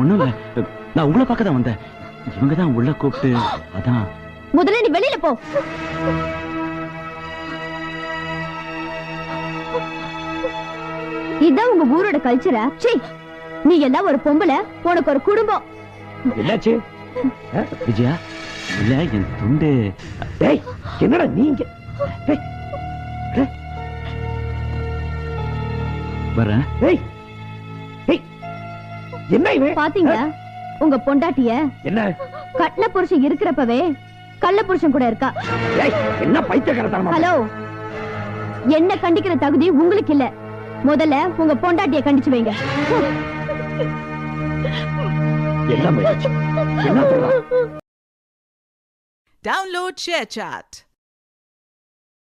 ஒண்ணும் இல்ல, நான் உங்களை பார்க்க தான் வந்தேன். இவங்க தான் உள்ள கூப்பிட்டு அதான். முதல்ல நீ வெளியில போ. இதான் உங்க ஊரோட கல்ச்சரா? சீ, நீ எல்லாம் ஒரு பொம்பளை, உனக்கு ஒரு குடும்பம். என்னாச்சு விஜயா? இல்ல என் துண்டு. டேய் என்னடா நீங்க? வரேன். டேய் டேய் என்ன இவன்? பாத்தீங்களா உங்க பொண்டாட்டிய? என்ன கட்டின புருஷன் இருக்கிறப்பவே கள்ள புருஷன் கூட இருக்கா. டேய் என்ன பைத்தியக்காரத்தனமா? ஹலோ, என்ன கண்டிக்கிற தகுதி உங்களுக்கு இல்ல. முதல்ல உங்க பொண்டாட்டிய கண்டிச்சு வைங்க. என்ன முயற்சி? என்ன சொல்ற? Download ShareChat.